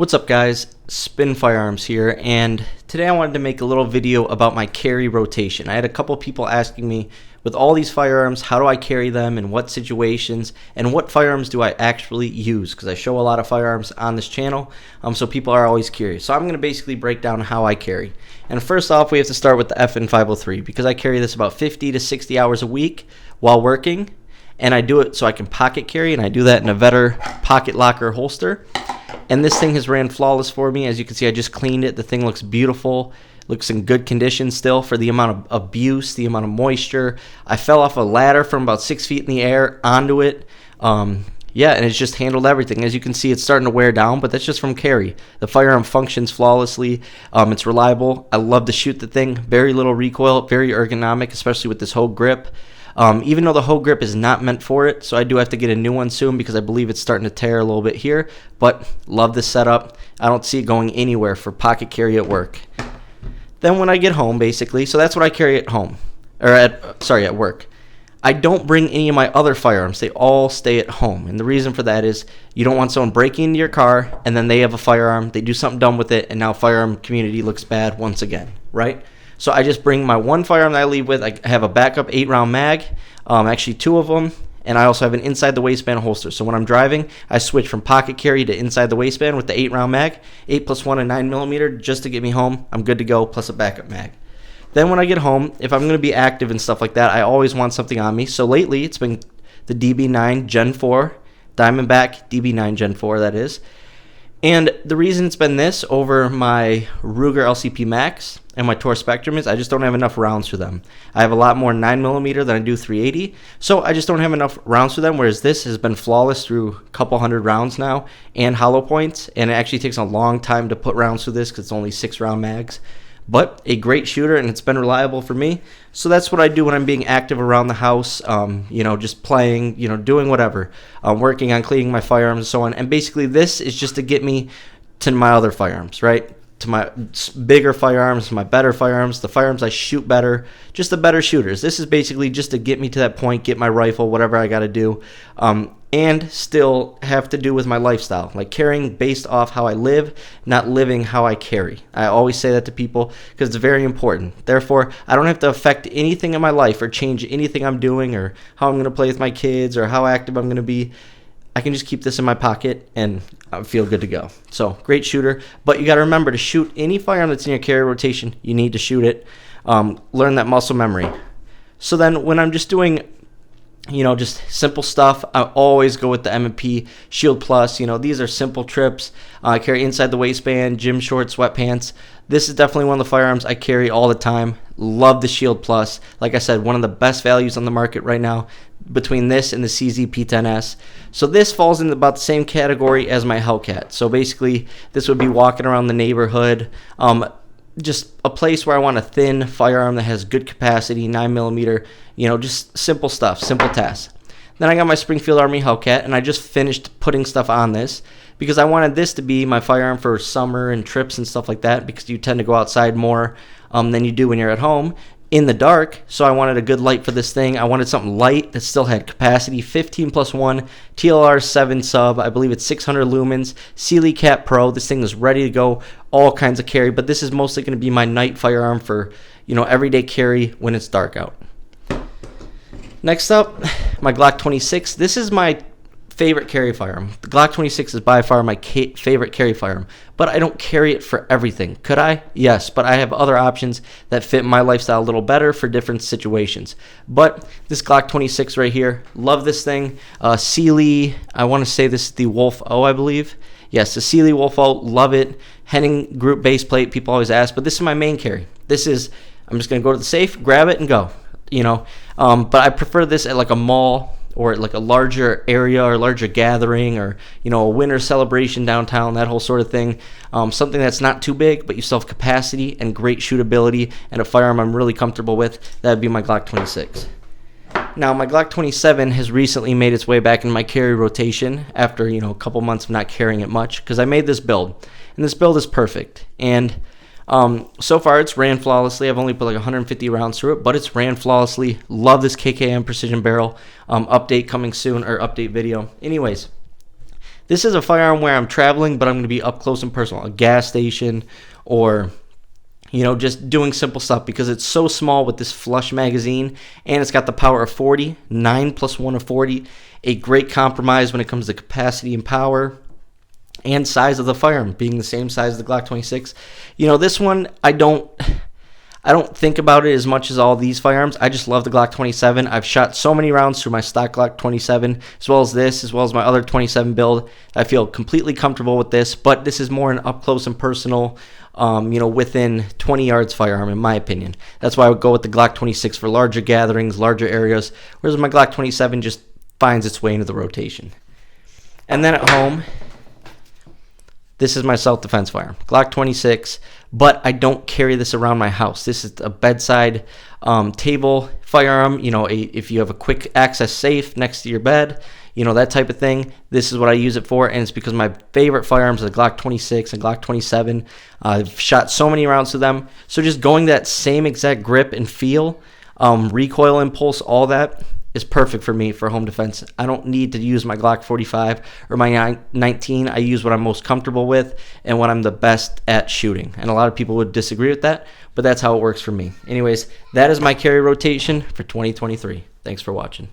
What's up guys, Spin Firearms here, and today I wanted to make a little video about my carry rotation. I had a couple people asking me, with all these firearms, how do I carry them, in what situations, and what firearms do I actually use, because I show a lot of firearms on this channel, so people are always curious. So I'm going to basically break down how I carry. And first off, we have to start with the FN503, because I carry this about 50 to 60 hours a week while working, and I do it so I can pocket carry, and I do that in a Vetter pocket locker holster. And this thing has ran flawless for me. As you can see, I just cleaned it. The thing looks beautiful. Looks in good condition still for the amount of abuse, the amount of moisture. I fell off a ladder from about 6 feet in the air onto it. Yeah, and it's just handled everything. As you can see, it's starting to wear down, but that's just from carry. The firearm functions flawlessly. It's reliable. I love to shoot the thing. Very little recoil, very ergonomic, especially with this whole grip. Even though the whole grip is not meant for it, so I do have to get a new one soon because I believe it's starting to tear a little bit here, but love this setup. I don't see it going anywhere for pocket carry at work. Then when I get home, basically, so that's what I carry at home, or at work. I don't bring any of my other firearms. They all stay at home, and the reason for that is you don't want someone breaking into your car and then they have a firearm, they do something dumb with it, and now firearm community looks bad once again, right? So I just bring my one firearm that I leave with. I have a backup 8-round mag, actually 2 of them, and I also have an inside the waistband holster. So when I'm driving, I switch from pocket carry to inside the waistband with the 8-round mag, 8 plus 1 and 9mm, just to get me home. I'm good to go, plus a backup mag. Then when I get home, if I'm going to be active and stuff like that, I always want something on me. So lately, it's been the DB9 Gen 4, Diamondback DB9 Gen 4, that is. And the reason it's been this over my Ruger LCP Max and my Tor Spectrum is I just don't have enough rounds for them. I have a lot more 9mm than I do 380, so I just don't have enough rounds for them, whereas this has been flawless through a couple hundred rounds now and hollow points, and it actually takes a long time to put rounds through this because it's only 6-round mags. But a great shooter, and it's been reliable for me. So that's what I do when I'm being active around the house, just playing, doing whatever, working on cleaning my firearms and so on. And basically this is just to get me to my other firearms, right? To my bigger firearms, my better firearms, the firearms I shoot better, just the better shooters. This is basically just to get me to that point, get my rifle, whatever I got to do, and still have to do with my lifestyle, like carrying based off how I live, not living how I carry. I always say that to people because it's very important. Therefore, I don't have to affect anything in my life or change anything I'm doing or how I'm going to play with my kids or how active I'm going to be. I can just keep this in my pocket and I feel good to go. So, great shooter. But you got to remember to shoot any firearm that's in your carry rotation. You need to shoot it. Learn that muscle memory. So then when I'm just doing, just simple stuff, I always go with the M&P Shield Plus. These are simple trips. I carry inside the waistband, gym shorts, sweatpants. This is definitely one of the firearms I carry all the time. Love the Shield Plus. Like I said, one of the best values on the market right now between this and the CZ P10S. So this falls in about the same category as my Hellcat. So basically, this would be walking around the neighborhood, just a place where I want a thin firearm that has good capacity, 9mm, just simple stuff, simple tasks. Then I got my Springfield Army Hellcat, and I just finished putting stuff on this because I wanted this to be my firearm for summer and trips and stuff like that, because you tend to go outside more than you do when you're at home in the dark. So I wanted a good light for this thing. I wanted something light that still had capacity, 15 plus 1, TLR 7 sub, I believe it's 600 lumens, Sealy Cap Pro. This thing is ready to go, all kinds of carry, but this is mostly going to be my night firearm for, everyday carry when it's dark out. Next up, my Glock 26. This is my favorite carry firearm. The Glock 26 is by far my favorite carry firearm, but I don't carry it for everything. Could I? Yes, but I have other options that fit my lifestyle a little better for different situations. But this Glock 26 right here, love this thing. Sealy, I want to say this is the Wolf O, I believe. Yes, the Sealy Wolf O, love it. Henning Group base plate, people always ask, but this is my main carry. I'm just going to go to the safe, grab it, and go. But I prefer this at like a mall or like a larger area or larger gathering or, a winter celebration downtown, that whole sort of thing. Something that's not too big, but you still have capacity and great shootability and a firearm I'm really comfortable with. That would be my Glock 26. Now, my Glock 27 has recently made its way back in my carry rotation after, a couple months of not carrying it much because I made this build. And this build is perfect. And so far it's ran flawlessly. I've only put like 150 rounds through it, but it's ran flawlessly. Love this KKM precision barrel. Update coming soon, or update video. Anyways, This is a firearm where I'm traveling, but I'm going to be up close and personal, a gas station, or just doing simple stuff, because it's so small with this flush magazine, and it's got the power of 40, 9 plus 1 of 40, a great compromise when it comes to capacity and power and size of the firearm, being the same size as the Glock 26. This one, I don't think about it as much as all these firearms. I just love the Glock 27. I've shot so many rounds through my stock Glock 27, as well as this, as well as my other 27 build. I feel completely comfortable with this, but this is more an up close and personal, within 20 yards firearm, in my opinion. That's why I would go with the Glock 26 for larger gatherings, larger areas, whereas my Glock 27 just finds its way into the rotation. And then at home, this is my self-defense firearm, Glock 26, but I don't carry this around my house. This is a bedside table firearm, if you have a quick access safe next to your bed, that type of thing. This is what I use it for, and it's because my favorite firearms are the Glock 26 and Glock 27. I've shot so many rounds with them, so just going that same exact grip and feel, recoil impulse, all that is perfect for me for home defense. I don't need to use my Glock 45 or my 19. I use what I'm most comfortable with and what I'm the best at shooting. And a lot of people would disagree with that, but that's how it works for me. Anyways, that is my carry rotation for 2023. Thanks for watching.